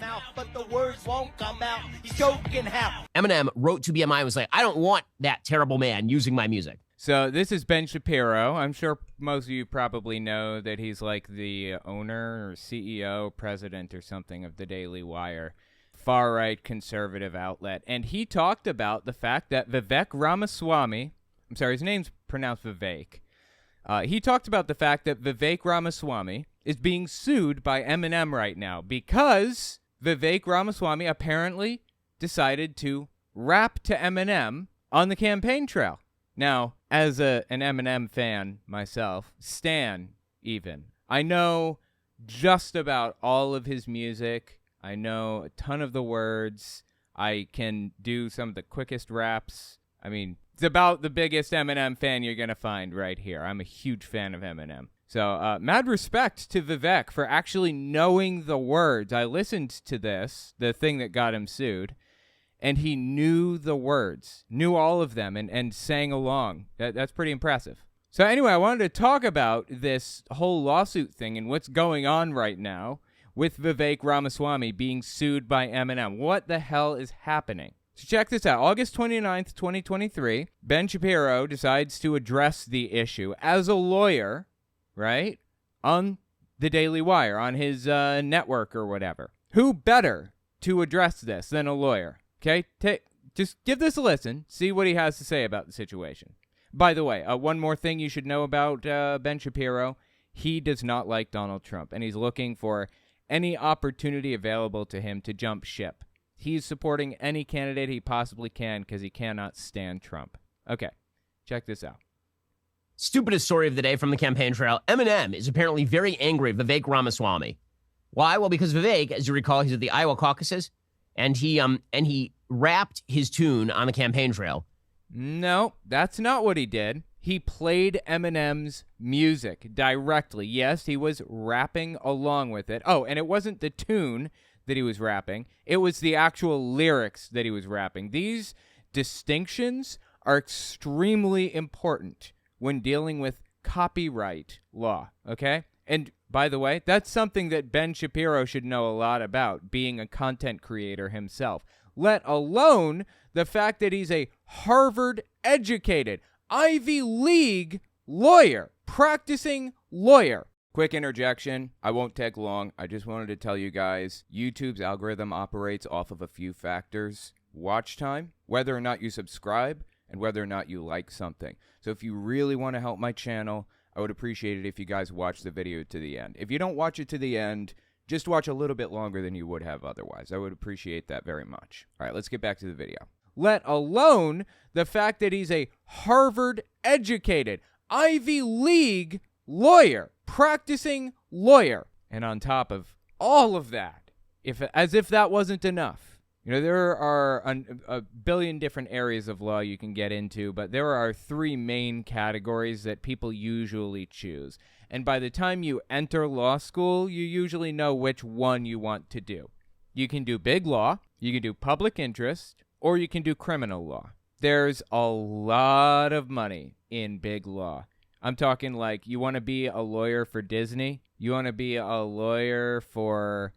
mouth, but the words won't come out. He's choking how. Eminem wrote to BMI and was like, I don't want that terrible man using my music. So this is Ben Shapiro. I'm sure most of you probably know that he's like the owner or CEO, president or something of the Daily Wire, far-right conservative outlet. And he talked about the fact that Vivek Ramaswamy, I'm sorry, his name's pronounced Vivek. He talked about the fact that Vivek Ramaswamy is being sued by Eminem right now because Vivek Ramaswamy apparently decided to rap to Eminem on the campaign trail. Now, as an Eminem fan myself, stan even, I know just about all of his music. I know a ton of the words. I can do some of the quickest raps. I mean, it's about the biggest Eminem fan you're going to find right here. I'm a huge fan of Eminem. So, mad respect to Vivek for actually knowing the words. I listened to this, the thing that got him sued, and he knew the words, knew all of them, and sang along. That's pretty impressive. So anyway, I wanted to talk about this whole lawsuit thing and what's going on right now with Vivek Ramaswamy being sued by Eminem. What the hell is happening? So check this out. August 29th, 2023, Ben Shapiro decides to address the issue as a lawyer, right, on the Daily Wire, on his network or whatever. Who better to address this than a lawyer? Okay, just give this a listen, see what he has to say about the situation. By the way, one more thing you should know about Ben Shapiro. He does not like Donald Trump, and he's looking for any opportunity available to him to jump ship. He's supporting any candidate he possibly can because he cannot stand Trump. Okay, check this out. Stupidest story of the day from the campaign trail. Eminem is apparently very angry at Vivek Ramaswamy. Why? Well, because Vivek, as you recall, he's at the Iowa caucuses, and he rapped his tune on the campaign trail. No, that's not what he did. He played Eminem's music directly. Yes, he was rapping along with it. Oh, and it wasn't the tune that he was rapping. It was the actual lyrics that he was rapping. These distinctions are extremely important when dealing with copyright law, okay? And by the way, that's something that Ben Shapiro should know a lot about, being a content creator himself, let alone the fact that he's a Harvard-educated, Ivy League lawyer, practicing lawyer. Quick interjection. I won't take long. I just wanted to tell you guys, YouTube's algorithm operates off of a few factors. Watch time, whether or not you subscribe, and whether or not you like something. So if you really want to help my channel, I would appreciate it if you guys watch the video to the end. If you don't watch it to the end, just watch a little bit longer than you would have otherwise. I would appreciate that very much. All right, let's get back to the video. Let alone the fact that he's a Harvard-educated, Ivy League lawyer, practicing lawyer. And on top of all of that, as if that wasn't enough, you know, there are a billion different areas of law you can get into, but there are three main categories that people usually choose. And by the time you enter law school, you usually know which one you want to do. You can do big law, you can do public interest, or you can do criminal law. There's a lot of money in big law. I'm talking like you want to be a lawyer for Disney, you want to be a lawyer for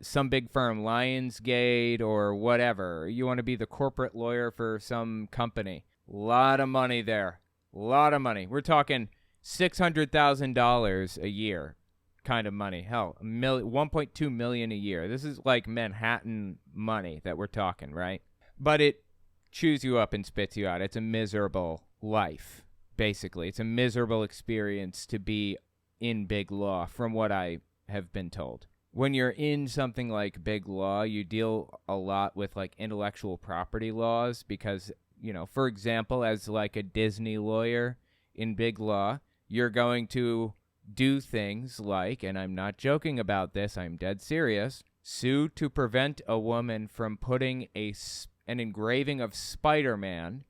some big firm, Lionsgate or whatever. You want to be the corporate lawyer for some company. A lot of money there. A lot of money. We're talking $600,000 a year kind of money. Hell, $1.2 million a year. This is like Manhattan money that we're talking, right? But it chews you up and spits you out. It's a miserable life, basically. It's a miserable experience to be in big law, from what I have been told. When you're in something like big law, you deal a lot with like intellectual property laws because, you know, for example, as like a Disney lawyer in big law, you're going to do things like, and I'm not joking about this, I'm dead serious, sue to prevent a woman from putting an engraving of Spider-Man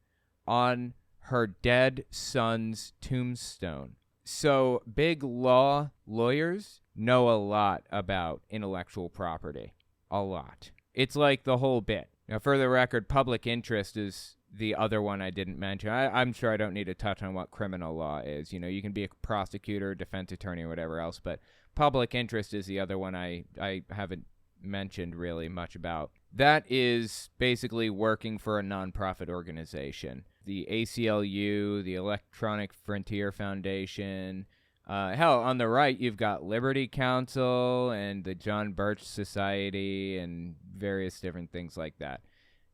on her dead son's tombstone. So big law lawyers know a lot about intellectual property. A lot. It's like the whole bit. Now, for the record, public interest is the other one I didn't mention. I'm sure I don't need to touch on what criminal law is. You know, you can be a prosecutor, defense attorney, or whatever else, but public interest is the other one I haven't mentioned really much about. That is basically working for a nonprofit organization. The ACLU, the Electronic Frontier Foundation. Hell, on the right, you've got Liberty Council and the John Birch Society and various different things like that.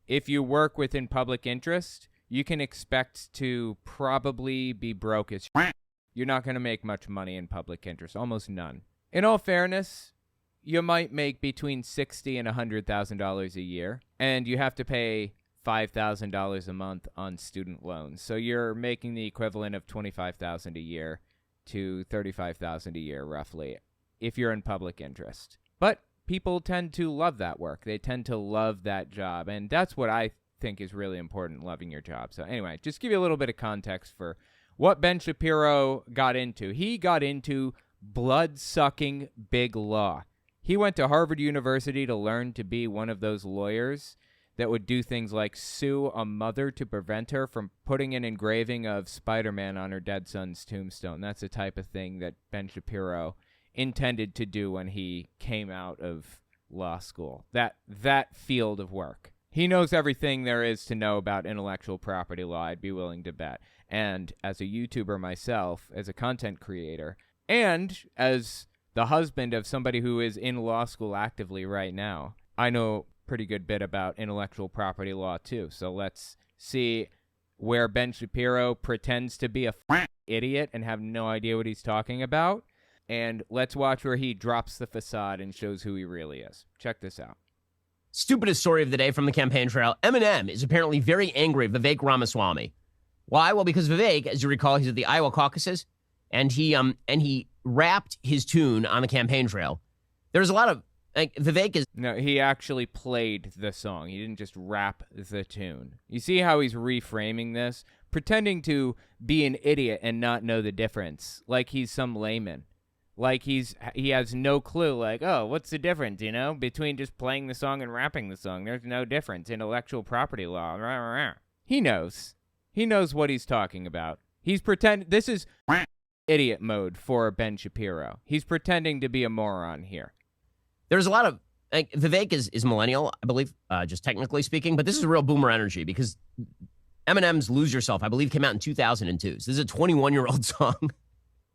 If you work within public interest, you can expect to probably be broke as shit. You're not going to make much money in public interest, almost none. In all fairness, you might make between $60,000 and $100,000 a year, and you have to pay $5,000 a month on student loans. So you're making the equivalent of $25,000 a year to $35,000 a year, roughly, if you're in public interest. But people tend to love that work. They tend to love that job, and that's what I think is really important, loving your job. So anyway, just give you a little bit of context for what Ben Shapiro got into. He got into blood-sucking big law. He went to Harvard University to learn to be one of those lawyers that would do things like sue a mother to prevent her from putting an engraving of Spider-Man on her dead son's tombstone. That's the type of thing that Ben Shapiro intended to do when he came out of law school. That field of work. He knows everything there is to know about intellectual property law, I'd be willing to bet. And as a YouTuber myself, as a content creator, and as the husband of somebody who is in law school actively right now, I know pretty good bit about intellectual property law too. So let's see where Ben Shapiro pretends to be a idiot and have no idea what he's talking about. And let's watch where he drops the facade and shows who he really is. Check this out. Stupidest story of the day from the campaign trail. Eminem is apparently very angry at Vivek Ramaswamy. Why? Well, because Vivek, as you recall, he's at the Iowa caucuses, and he rapped his tune on the campaign trail. There's a lot of Vivek is... No, he actually played the song. He didn't just rap the tune. You see how he's reframing this? Pretending to be an idiot and not know the difference. Like he's some layman. Like he has no clue. Like, oh, what's the difference, between just playing the song and rapping the song? There's no difference. Intellectual property law. He knows. He knows what he's talking about. He's pretending... This is idiot mode for Ben Shapiro. He's pretending to be a moron here. There's a lot of Vivek is millennial, I believe, just technically speaking, but this is real boomer energy because Eminem's "Lose Yourself," I believe, came out in 2002. So this is a 21-year-old song.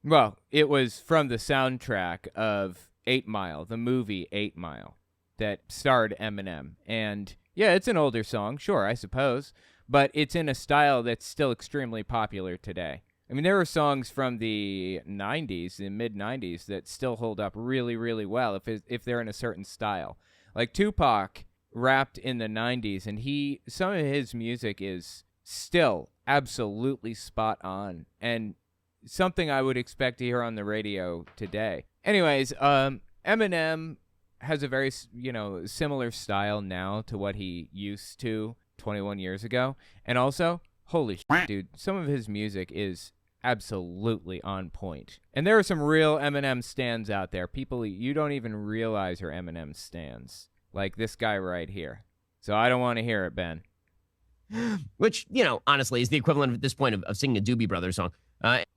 Well, it was from the soundtrack of 8 Mile, the movie 8 Mile, that starred Eminem. And yeah, it's an older song, sure, I suppose, but it's in a style that's still extremely popular today. I mean, there are songs from the 90s, the mid-90s, that still hold up really, really well if they're in a certain style. Like Tupac rapped in the 90s, and some of his music is still absolutely spot on, and something I would expect to hear on the radio today. Anyways, Eminem has a very, similar style now to what he used to 21 years ago. And also, holy shit, dude, some of his music is absolutely on point. And there are some real Eminem stans out there. People you don't even realize are Eminem stans. Like this guy right here. So I don't want to hear it, Ben. Which, honestly, is the equivalent at this point of singing a Doobie Brothers song.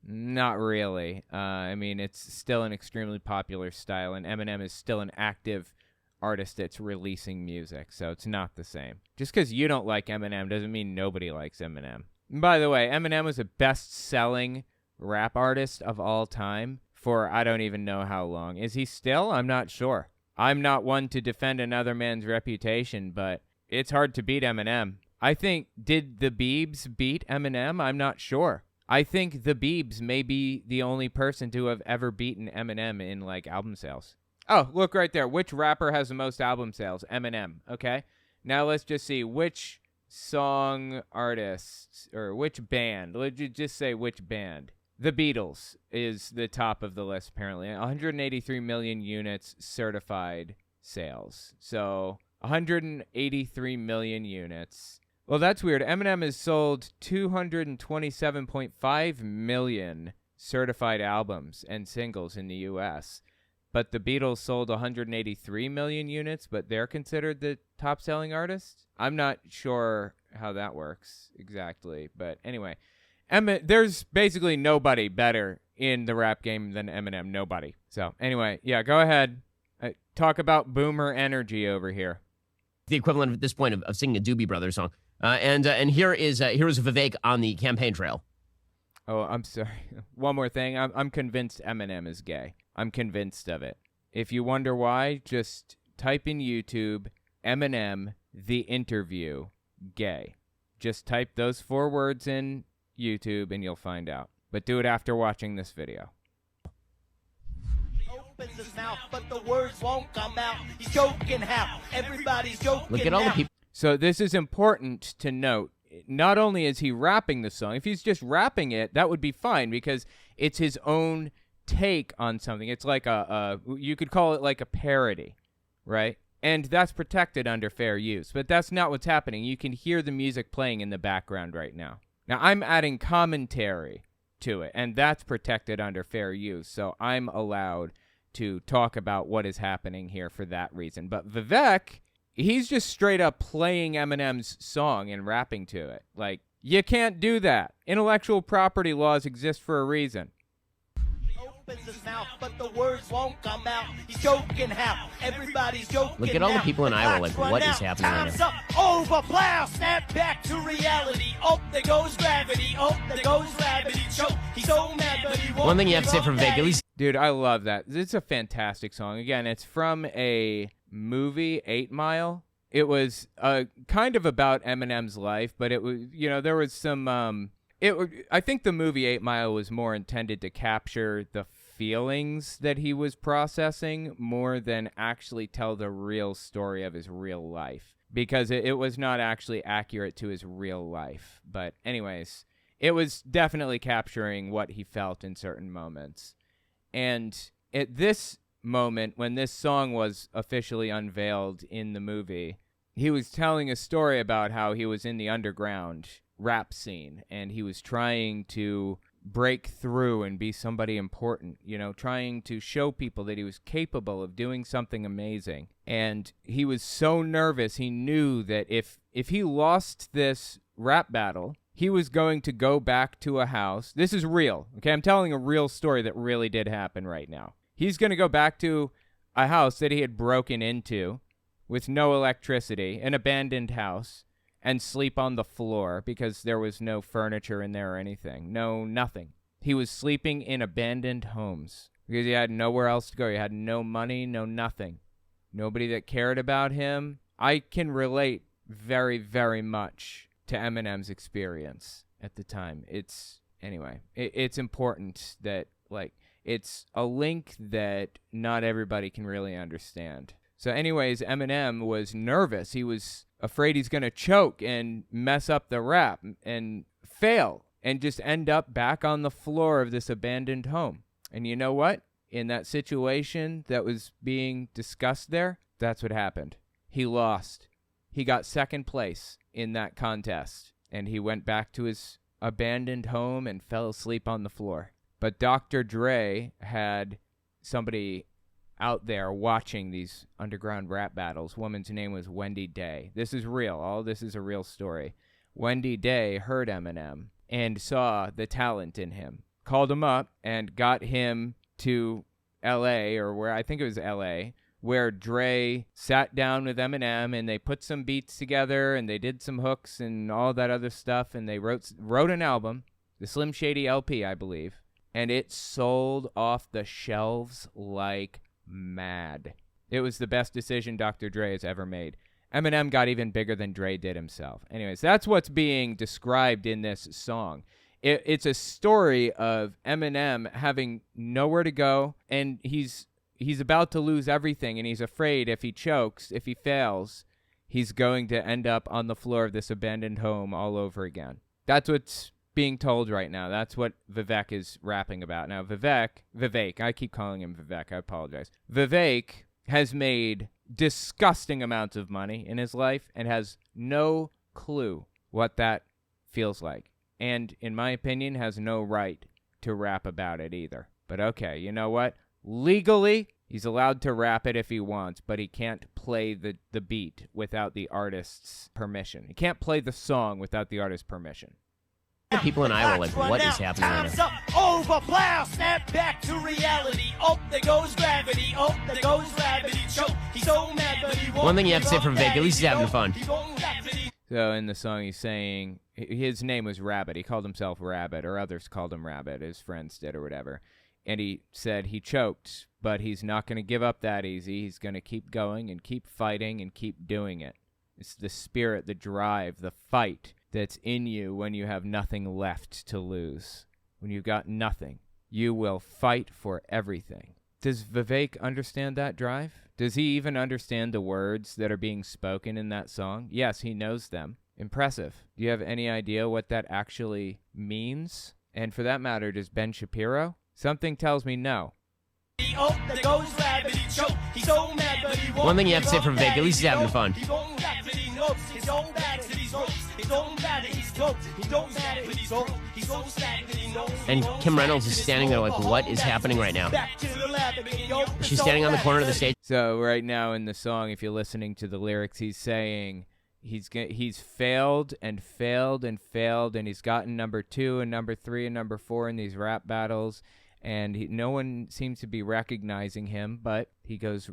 Not really. I mean, it's still an extremely popular style, and Eminem is still an active artist that's releasing music, so it's not the same. Just because you don't like Eminem doesn't mean nobody likes Eminem. And by the way, Eminem was a best-selling rap artist of all time for I don't even know how long. Is he still? I'm not sure. I'm not one to defend another man's reputation, but it's hard to beat Eminem. I think, did the Biebs beat Eminem? I'm not sure. I think the Biebs may be the only person to have ever beaten Eminem in, album sales. Oh, look right there. Which rapper has the most album sales? Eminem, okay? Now let's just see which song artist or which band. Let's just say which band. The Beatles is the top of the list, apparently. 183 million units certified sales. So 183 million units. Well, that's weird. Eminem has sold 227.5 million certified albums and singles in the U.S., but the Beatles sold 183 million units, but they're considered the top-selling artist? I'm not sure how that works exactly, but anyway. There's basically nobody better in the rap game than Eminem. Nobody. So anyway, yeah, go ahead. Talk about boomer energy over here. The equivalent at this point of singing a Doobie Brothers song. And here is Vivek on the campaign trail. Oh, I'm sorry. One more thing. I'm convinced Eminem is gay. I'm convinced of it. If you wonder why, just type in YouTube, Eminem, the interview, gay. Just type those 4 words in YouTube and you'll find out. But do it after watching this video. Opens his mouth, but the words won't come out. He's joking how everybody's joking. Look at all the people. So this is important to note. Not only is he rapping the song, if he's just rapping it, that would be fine because it's his own take on something. It's like you could call it like a parody, right? And that's protected under fair use. But that's not what's happening. You can hear the music playing in the background right now. Now, I'm adding commentary to it, and that's protected under fair use. So I'm allowed to talk about what is happening here for that reason. But Vivek, he's just straight up playing Eminem's song and rapping to it. Like, you can't do that. Intellectual property laws exist for a reason. Opens his mouth, but the words won't come out. He's joking how everybody's joking. Look at all the people in Iowa, like, what is happening right Time's now? up, over, plow, snap back to reality. Oh, there goes gravity. Oh, there goes gravity. Choke. He's so mad, but he won't. One thing you have to say from Vivek, at least. Dude, I love that. It's a fantastic song. Again, it's from a movie, 8 Mile. It was kind of about Eminem's life, but it was, there was some. I think the movie 8 Mile was more intended to capture the feelings that he was processing more than actually tell the real story of his real life, because it was not actually accurate to his real life. But anyways, it was definitely capturing what he felt in certain moments. And at this moment, when this song was officially unveiled in the movie, he was telling a story about how he was in the underground rap scene and he was trying to break through and be somebody important, trying to show people that he was capable of doing something amazing. And he was so nervous. He knew that if he lost this rap battle, he was going to go back to a house. This is real, okay? I'm telling a real story that really did happen right now. He's going to go back to a house that he had broken into with no electricity, an abandoned house, and sleep on the floor because there was no furniture in there or anything. No, nothing. He was sleeping in abandoned homes because he had nowhere else to go. He had no money, no nothing. Nobody that cared about him. I can relate very, very much to Eminem's experience at the time. It's important that, it's a link that not everybody can really understand. So anyways, Eminem was nervous. He was afraid he's going to choke and mess up the rap and fail and just end up back on the floor of this abandoned home. And you know what? In that situation that was being discussed there, that's what happened. He lost. He got second place in that contest, and he went back to his abandoned home and fell asleep on the floor. But Dr. Dre had somebody out there watching these underground rap battles. Woman's name was Wendy Day. This is real. All this is a real story. Wendy Day heard Eminem and saw the talent in him, called him up and got him to L.A., or where I think it was L.A., where Dre sat down with Eminem and they put some beats together and they did some hooks and all that other stuff, and they wrote an album, the Slim Shady LP, I believe, and it sold off the shelves like mad. It was the best decision Dr. Dre has ever made. Eminem got even bigger than Dre did himself. Anyways, that's what's being described in this song. It's a story of Eminem having nowhere to go, and he's about to lose everything, and he's afraid if he chokes, if he fails, he's going to end up on the floor of this abandoned home all over again. That's what's being told right now. That's what Vivek is rapping about. Now, Vivek, I keep calling him Vivek, I apologize. Vivek has made disgusting amounts of money in his life and has no clue what that feels like. And, in my opinion, has no right to rap about it either. But okay, you know what? Legally, he's allowed to rap it if he wants, but he can't play the beat without the artist's permission. He can't play the song without the artist's permission. The people in Iowa like, what is happening right Time's now? up, over, plow, snap back to reality. Oh, there goes gravity. Oh, there goes gravity. Choke. He's so mad, but he won't. One thing you have to say for Vivek, at least he's having fun. So in the song, he's saying his name was Rabbit. He called himself Rabbit, or others called him Rabbit, his friends did or whatever. And he said he choked, but he's not going to give up that easy. He's going to keep going and keep fighting and keep doing it. It's the spirit, the drive, the fight that's in you when you have nothing left to lose. When you've got nothing, you will fight for everything. Does Vivek understand that drive? Does he even understand the words that are being spoken in that song? Yes, he knows them. Impressive. Do you have any idea what that actually means? And for that matter, does Ben Shapiro? Something tells me no. One thing you have to say for Vivek, at least he's having fun. And Kim Reynolds is standing there like, what is happening right now? She's standing on the corner of the stage. So right now in the song, if you're listening to the lyrics, he's saying he's failed and failed and failed, and he's gotten number 2 and number 3 and number 4 in these rap battles, and no one seems to be recognizing him. But he goes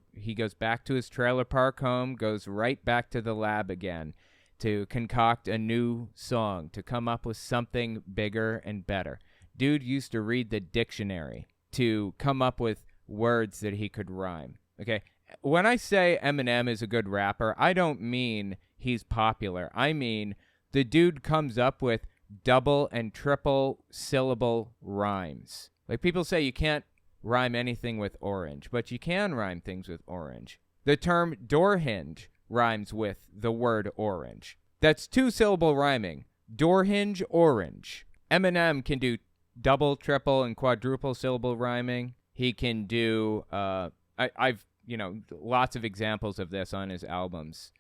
back to his trailer park home, goes right back to the lab again to concoct a new song, to come up with something bigger and better. Dude used to read the dictionary to come up with words that he could rhyme. Okay, when I say Eminem is a good rapper, I don't mean he's popular. I mean the dude comes up with double and triple syllable rhymes. Like people say you can't rhyme anything with orange, but you can rhyme things with orange. The term door hinge rhymes with the word orange. That's 2-syllable rhyming. Door hinge, orange. Eminem can do double, triple, and quadruple syllable rhyming. He can do, I've lots of examples of this on his albums,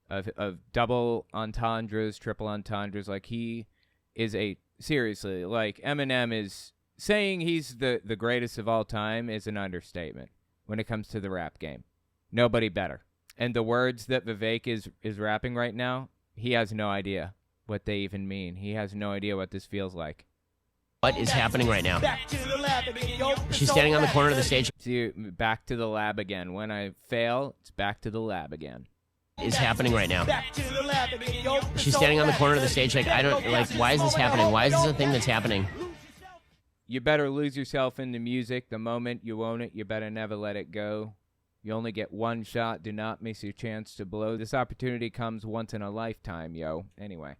of double entendres, triple entendres. Like he is seriously, like Eminem is saying he's the greatest of all time is an understatement when it comes to the rap game. Nobody better. And the words that Vivek is rapping right now, he has no idea what they even mean. He has no idea what this feels like. What is happening right now? She's standing on the corner of the stage. See, back to the lab again. When I fail, it's back to the lab again. Is happening right now. She's standing on the corner of the stage like, why is this happening? Why is this a thing that's happening? You better lose yourself in the music. The moment you own it, you better never let it go. You only get one shot. Do not miss your chance to blow. This opportunity comes once in a lifetime, yo. Anyway,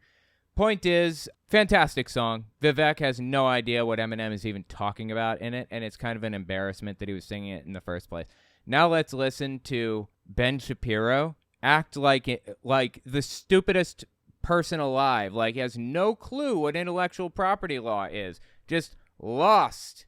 point is, fantastic song. Vivek has no idea what Eminem is even talking about in it, and it's kind of an embarrassment that he was singing it in the first place. Now let's listen to Ben Shapiro act like the stupidest person alive, like he has no clue what intellectual property law is. Just lost.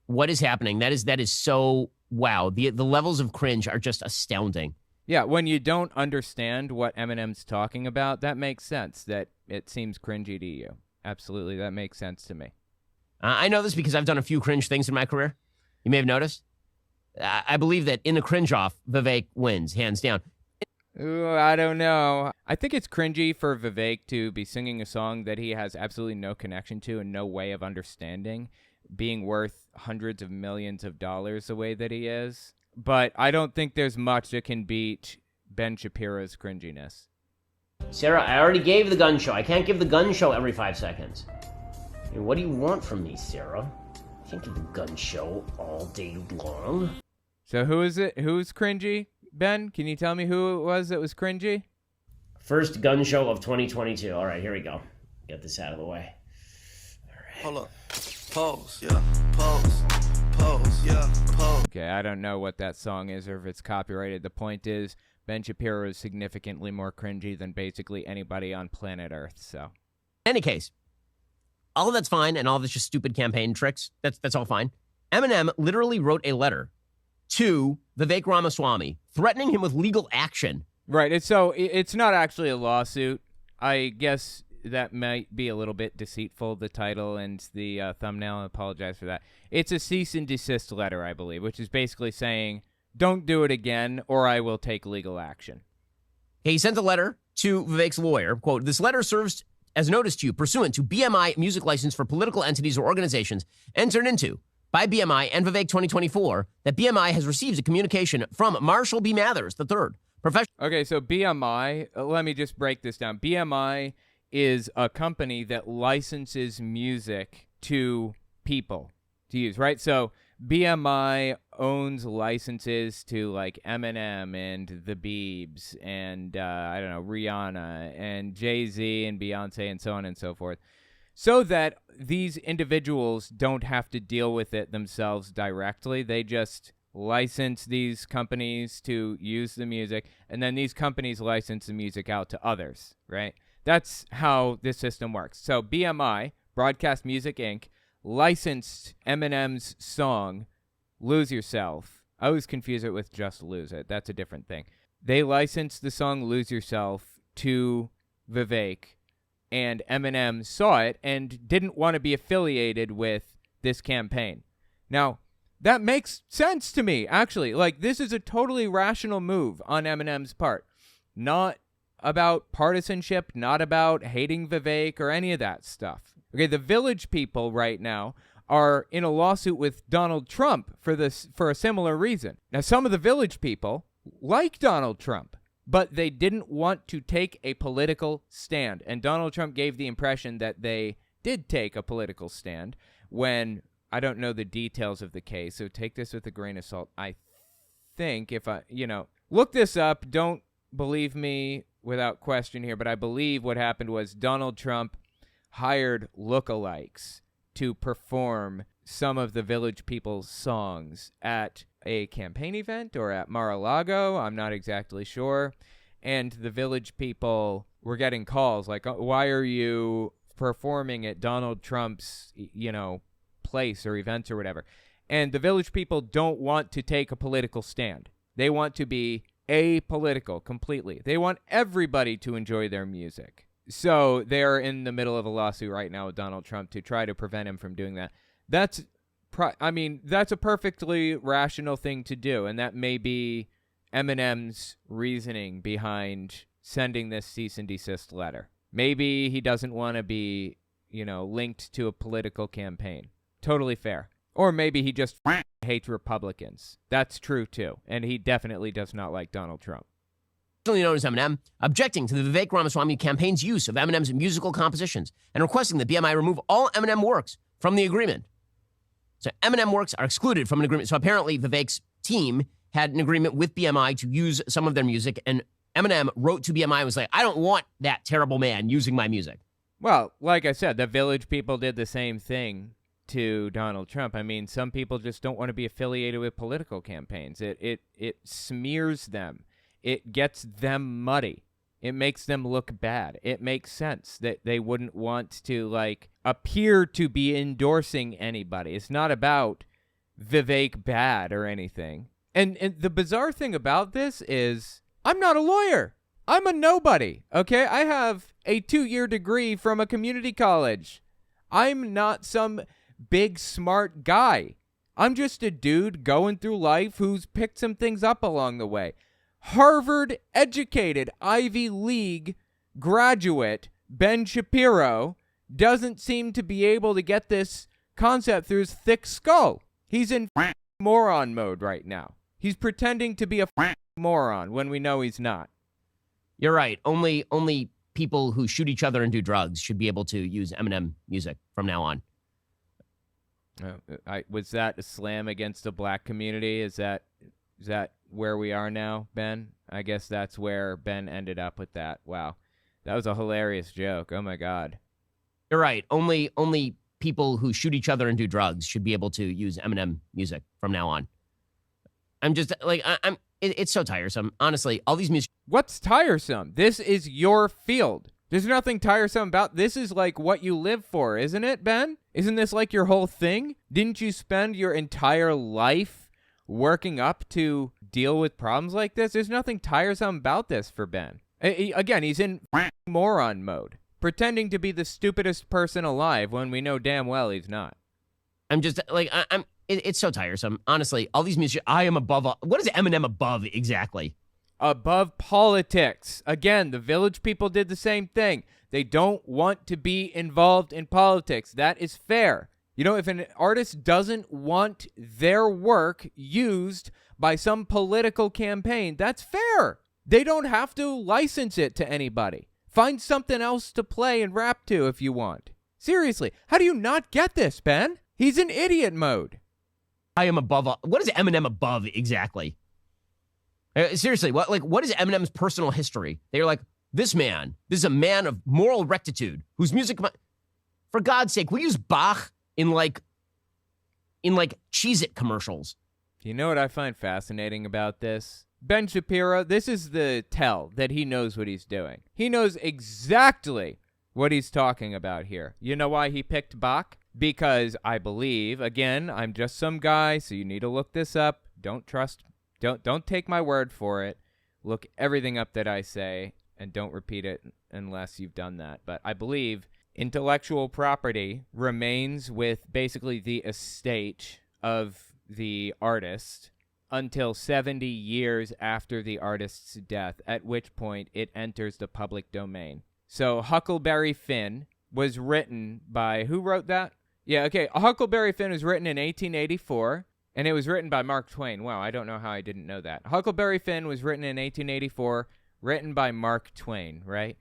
What is happening? That is so wow. The levels of cringe are just astounding. Yeah, when you don't understand what Eminem's talking about, that makes sense. That it seems cringy to you. Absolutely, that makes sense to me. I know this because I've done a few cringe things in my career. You may have noticed. I believe that in the cringe-off, Vivek wins, hands down. Ooh, I don't know. I think it's cringy for Vivek to be singing a song that he has absolutely no connection to and no way of understanding, being worth hundreds of millions of dollars the way that he is. But I don't think there's much that can beat Ben Shapiro's cringiness. Sarah, I already gave the gun show. I can't give the gun show every 5 seconds. I mean, what do you want from me, Sarah? I can't give the gun show all day long. So who is it? Who's cringy? Ben, can you tell me who it was that was cringy? First gun show of 2022. All right, here we go. Get this out of the way. All right. Hold up. Pose, yeah. Pose, yeah. Pose. Okay, I don't know what that song is or if it's copyrighted. The point is, Ben Shapiro is significantly more cringy than basically anybody on planet Earth, so. In any case, all of that's fine, and all of that's just stupid campaign tricks. That's all fine. Eminem literally wrote a letter to Vivek Ramaswamy, threatening him with legal action. Right, it's not actually a lawsuit. I guess that might be a little bit deceitful, the title and the thumbnail. I apologize for that. It's a cease and desist letter, I believe, which is basically saying, don't do it again, or I will take legal action. He sent a letter to Vivek's lawyer. Quote, this letter serves as noticed to you pursuant to BMI music license for political entities or organizations entered into by BMI and Vivek 2024 that BMI has received a communication from Marshall B. Mathers III, professional. Okay, so BMI, let me just break this down. BMI is a company that licenses music to people to use, right? So BMI owns licenses to like Eminem and the Biebs and I don't know, Rihanna and Jay-Z and Beyonce and so on and so forth, so that these individuals don't have to deal with it themselves directly. They just license these companies to use the music, and then these companies license the music out to others, right? That's how this system works. So BMI, Broadcast Music Inc., licensed Eminem's song, Lose Yourself. I always confuse it with Just Lose It. That's a different thing. They licensed the song Lose Yourself to Vivek, and Eminem saw it and didn't want to be affiliated with this campaign. Now, that makes sense to me, actually. Like, this is a totally rational move on Eminem's part. Not about partisanship, not about hating Vivek or any of that stuff. Okay, the Village People right now are in a lawsuit with Donald Trump for a similar reason. Now, some of the Village People like Donald Trump, but they didn't want to take a political stand. And Donald Trump gave the impression that they did take a political stand when, I don't know the details of the case, so take this with a grain of salt. I think look this up. Don't believe me without question here, but I believe what happened was Donald Trump hired lookalikes to perform some of the Village People's songs at a campaign event or at Mar-a-Lago. I'm not exactly sure. And the Village People were getting calls like, oh, why are you performing at Donald Trump's, place or events or whatever? And the Village People don't want to take a political stand. They want to be apolitical completely. They want everybody to enjoy their music. So they're in the middle of a lawsuit right now with Donald Trump to try to prevent him from doing that. That's a perfectly rational thing to do, and that may be Eminem's reasoning behind sending this cease and desist letter. Maybe he doesn't want to be, linked to a political campaign. Totally fair. Or maybe he just hates Republicans. That's true, too, and he definitely does not like Donald Trump. Known as Eminem, objecting to the Vivek Ramaswamy campaign's use of Eminem's musical compositions and requesting that BMI remove all Eminem works from the agreement. So Eminem works are excluded from an agreement. So apparently Vivek's team had an agreement with BMI to use some of their music, and Eminem wrote to BMI and was like, I don't want that terrible man using my music. Well, like I said, the Village People did the same thing to Donald Trump. I mean, some people just don't want to be affiliated with political campaigns. It smears them. It gets them muddy. It makes them look bad. It makes sense that they wouldn't want to, appear to be endorsing anybody. It's not about Vivek bad or anything. And the bizarre thing about this is I'm not a lawyer. I'm a nobody, okay? I have a 2-year degree from a community college. I'm not some big, smart guy. I'm just a dude going through life who's picked some things up along the way. Harvard-educated Ivy League graduate Ben Shapiro doesn't seem to be able to get this concept through his thick skull. He's in moron mode right now. He's pretending to be a moron when we know he's not. You're right. Only people who shoot each other and do drugs should be able to use Eminem music from now on. Was that a slam against the black community? Is that where we are now, Ben? I guess that's where Ben ended up with that. Wow. That was a hilarious joke. Oh my God. You're right. Only people who shoot each other and do drugs should be able to use Eminem music from now on. I'm just it's so tiresome. Honestly, all these music. What's tiresome? This is your field. There's nothing tiresome about this. Is like what you live for, isn't it, Ben? Isn't this like your whole thing? Didn't you spend your entire life working up to deal with problems like this? There's nothing tiresome about this for Ben. Again, he's in moron mode, pretending to be the stupidest person alive when we know damn well he's not. I'm just it's so tiresome. Honestly, all these music. I am above. What is Eminem above exactly? above politics. Again, the Village People did the same thing. They don't want to be involved in politics. That is fair. You know, if an artist doesn't want their work used by some political campaign, that's fair. They don't have to license it to anybody. Find something else to play and rap to if you want. Seriously, how do you not get this, Ben? He's in idiot mode. I am above. What is Eminem above exactly? Seriously, what is Eminem's personal history? They're like, this is a man of moral rectitude whose music, for God's sake, we use Bach in Cheez-It commercials. You know what I find fascinating about this? Ben Shapiro, this is the tell that he knows what he's doing. He knows exactly what he's talking about here. You know why he picked Bach? Because I believe, again, I'm just some guy, so you need to look this up. Don't take my word for it. Look everything up that I say, and don't repeat it unless you've done that. But I believe intellectual property remains with basically the estate of the artist until 70 years after the artist's death, at which point it enters the public domain. So Huckleberry Finn was written by, who wrote that? Yeah, okay, Huckleberry Finn was written in 1884, and it was written by Mark Twain. Wow, I don't know how I didn't know that. Huckleberry Finn was written in 1884, written by Mark Twain, right?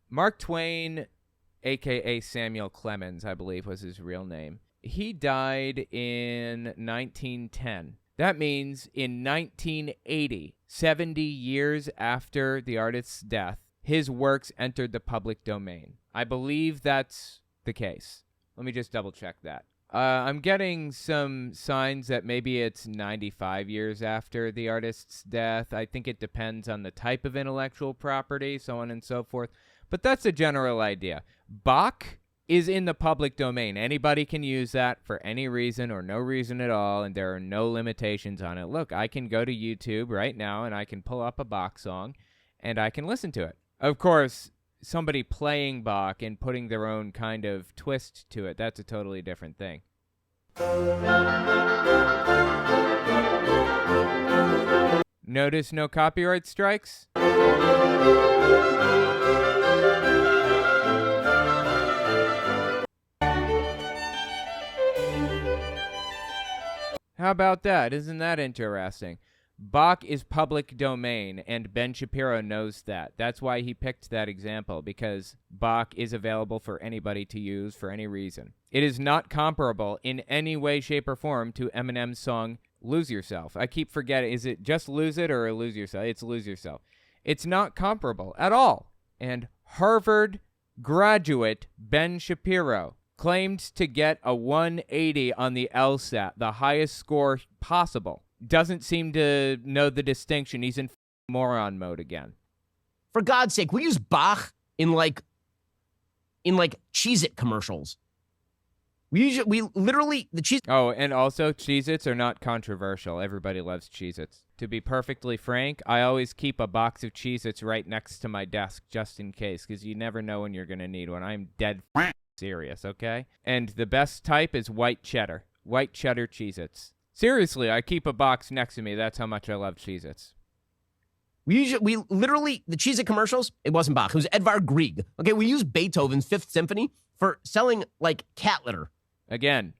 Mark Twain, a.k.a. Samuel Clemens, I believe was his real name. He died in 1910. That means in 1980, 70 years after the artist's death, his works entered the public domain. I believe that's the case. Let me just double check that. I'm getting some signs that maybe it's 95 years after the artist's death. I think it depends on the type of intellectual property, so on and so forth. But that's a general idea. Bach is in the public domain. Anybody can use that for any reason or no reason at all, and there are no limitations on it. Look, I can go to YouTube right now, and I can pull up a Bach song, and I can listen to it. Of course, somebody playing Bach and putting their own kind of twist to it, that's a totally different thing. Notice no copyright strikes? How about that? Isn't that interesting? Bach is public domain, and Ben Shapiro knows that. That's why he picked that example, because Bach is available for anybody to use for any reason. It is not comparable in any way, shape, or form to Eminem's song, Lose Yourself. I keep forgetting, is it just Lose It or Lose Yourself? It's Lose Yourself. It's not comparable at all. And Harvard graduate Ben Shapiro claimed to get a 180 on the LSAT, the highest score possible. Doesn't seem to know the distinction. He's in moron mode again. For God's sake, we use Bach in Cheez-It commercials. We literally, the Cheez. Oh, and also Cheez-Its are not controversial. Everybody loves Cheez-Its. To be perfectly frank, I always keep a box of Cheez-Its right next to my desk just in case, because you never know when you're going to need one. I'm dead serious, okay? And the best type is white cheddar. White cheddar Cheez-Its. Seriously, I keep a box next to me. That's how much I love Cheez-Its. We literally, the Cheez-It commercials, it wasn't Bach. It was Edvard Grieg. Okay, we use Beethoven's Fifth Symphony for selling, cat litter. Again,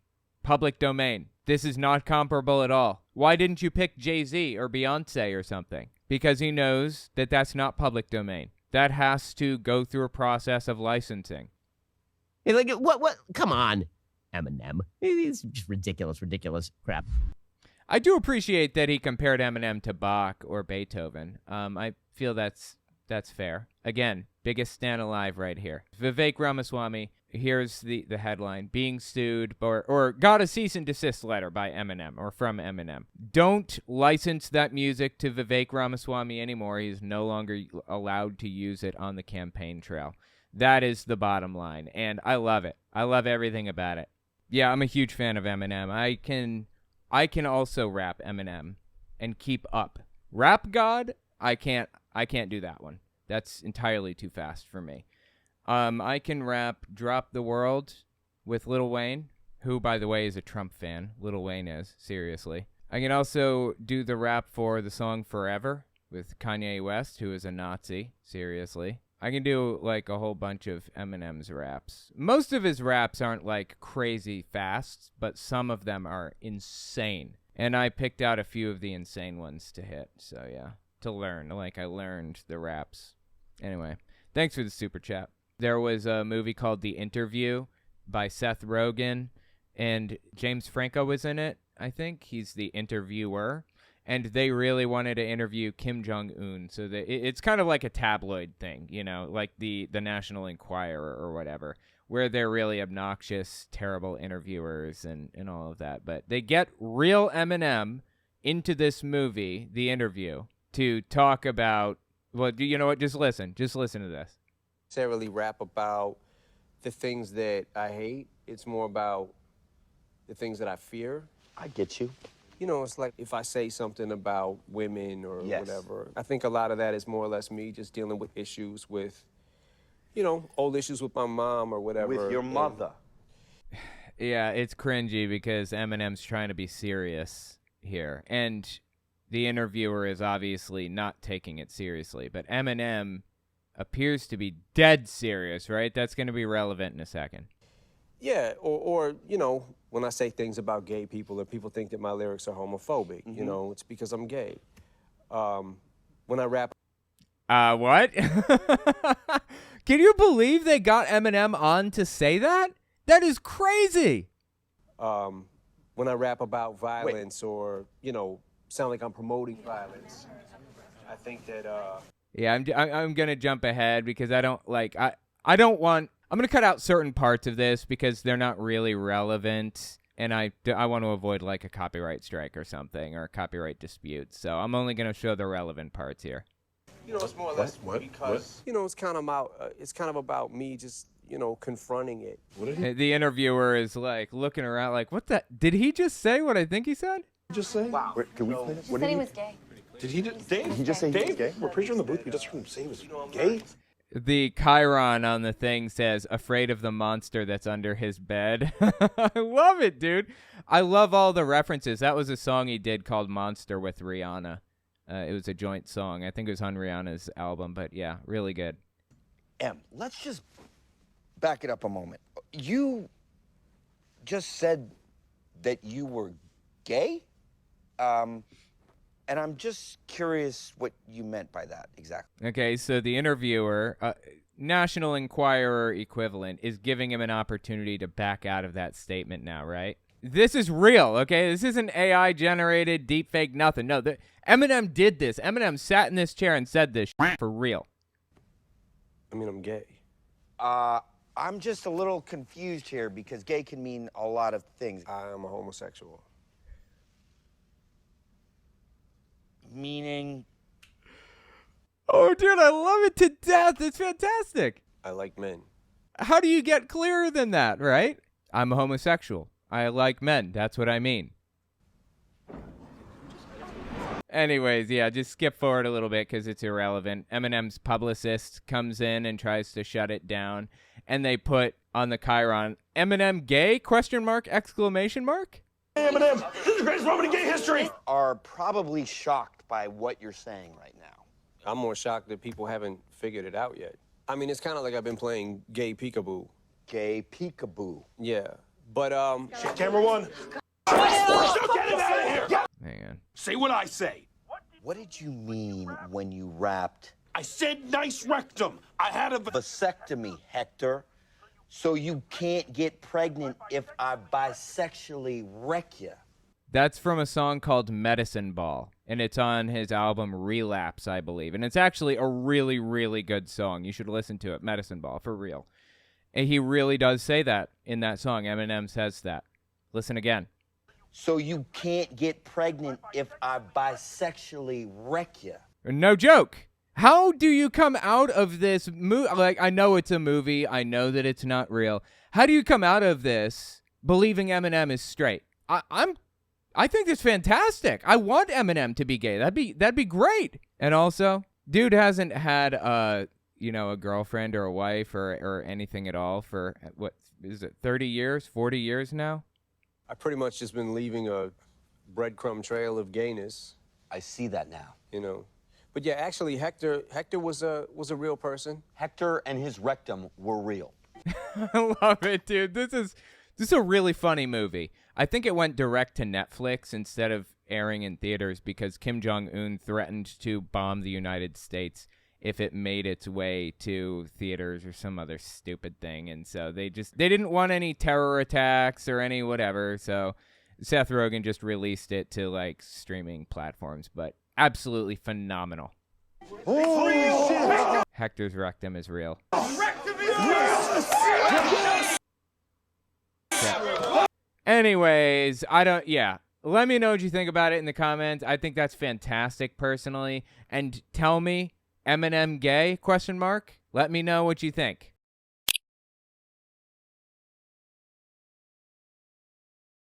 public domain. This is not comparable at all. Why didn't you pick Jay-Z or Beyonce or something? Because he knows that that's not public domain. That has to go through a process of licensing. Hey, what? Come on, Eminem. It's just ridiculous crap. I do appreciate that he compared Eminem to Bach or Beethoven. I feel that's fair. Again, biggest stan alive right here. Vivek Ramaswamy, here's the headline, being sued or got a cease and desist letter by Eminem or from Eminem. Don't license that music to Vivek Ramaswamy anymore. He's no longer allowed to use it on the campaign trail. That is the bottom line, and I love it. I love everything about it. Yeah, I'm a huge fan of Eminem. I can also rap Eminem and keep up. Rap God, I can't do that one. That's entirely too fast for me. I can rap Drop the World with Lil Wayne, who, by the way, is a Trump fan. Lil Wayne is, seriously. I can also do the rap for the song Forever with Kanye West, who is a Nazi. Seriously. I can do like a whole bunch of Eminem's raps. Most of his raps aren't like crazy fast, but some of them are insane. And I picked out a few of the insane ones to hit. So yeah, to learn. Like I learned the raps. Anyway, thanks for the super chat. There was a movie called The Interview by Seth Rogen, and James Franco was in it. I think he's the interviewer. And they really wanted to interview Kim Jong-un. So it's kind of like a tabloid thing, you know, like the National Enquirer or whatever, where they're really obnoxious, terrible interviewers and all of that. But they get real Eminem into this movie, The Interview, to talk about, well, you know what? Just listen. Just listen to this. Necessarily rap about the things that I hate. It's more about the things that I fear. I get you. You know, it's like if I say something about women or Yes. whatever, I think a lot of that is more or less me just dealing with issues with, you know, old issues with my mom or whatever. With your mother. Yeah, it's cringy because Eminem's trying to be serious here. And the interviewer is obviously not taking it seriously. But Eminem appears to be dead serious, right? That's going to be relevant in a second. Yeah, or, you know, when I say things about gay people and people think that my lyrics are homophobic, you know, it's because I'm gay. When I rap... What? Can you believe they got Eminem on to say that? That is crazy. When I rap about violence or, you know, sound like I'm promoting violence, I think that... Yeah, I'm going to jump ahead because I don't want... I'm going to cut out certain parts of this because they're not really relevant, and I want to avoid like a copyright strike or something, or a copyright dispute. So I'm only going to show the relevant parts here. You know, it's more or less because, you know, it's kind of about me just, you know, confronting it. The interviewer is like looking around like, what the? Did he just say what I think he said? Just say? Wow. Wait, can we play this? He said he was gay. Did he just, Dave? Did he just say he was gay? We're pretty sure in the booth we just heard him say he was gay. The chyron on the thing says, afraid of the monster that's under his bed. I love it, dude. I love all the references. That was a song he did called Monster with Rihanna. It was a joint song. I think it was on Rihanna's album, but yeah, really good. Em, let's just back it up a moment. You just said that you were gay? And I'm just curious what you meant by that exactly. Okay, so the interviewer, National Enquirer equivalent, is giving him an opportunity to back out of that statement now, right? This is real, okay? This isn't AI-generated, deepfake, nothing. No, Eminem did this. Eminem sat in this chair and said this for real. I mean, I'm gay. I'm just a little confused here because gay can mean a lot of things. I am a homosexual. Meaning? Oh, dude, I love it to death. It's fantastic. I like men. How do you get clearer than that, right? I'm a homosexual. I like men. That's what I mean. Anyways, yeah, just skip forward a little bit because it's irrelevant. Eminem's publicist comes in and tries to shut it down, and they put on the chyron, Eminem gay? ? Exclamation mark? Hey, Eminem, this is the greatest moment in gay history. Are probably shocked by what you're saying right now. I'm more shocked that people haven't figured it out yet. I mean, it's kind of like I've been playing gay peekaboo. Gay peekaboo. Yeah, but Camera one. Still get it out of here. Hang on. Say what I say. What did you mean when you rapped I said nice rectum. I had a vasectomy, Hector? So you can't get pregnant if I bisexually wreck you. That's from a song called Medicine Ball, and it's on his album Relapse, I believe. And it's actually a really, really good song. You should listen to it, Medicine Ball, for real. And he really does say that in that song. Eminem says that. Listen again. So you can't get pregnant if I bisexually wreck you. No joke. How do you come out of this movie? Like, I know it's a movie. I know that it's not real. How do you come out of this believing Eminem is straight? I think it's fantastic. I want Eminem to be gay. That'd be great. And also, dude hasn't had a girlfriend or a wife or anything at all for what is it, 30 years, 40 years now? I pretty much just been leaving a breadcrumb trail of gayness. I see that now. You know, But yeah, actually, Hector was a real person. Hector and his rectum were real. I love it, dude. This is a really funny movie. I think it went direct to Netflix instead of airing in theaters because Kim Jong-un threatened to bomb the United States if it made its way to theaters or some other stupid thing. And so they didn't want any terror attacks or any whatever. So Seth Rogen just released it to like streaming platforms, but absolutely phenomenal. Hector's rectum is real. Anyways, let me know what you think about it in the comments. I think that's fantastic personally. And tell me, Eminem gay? Let me know what you think.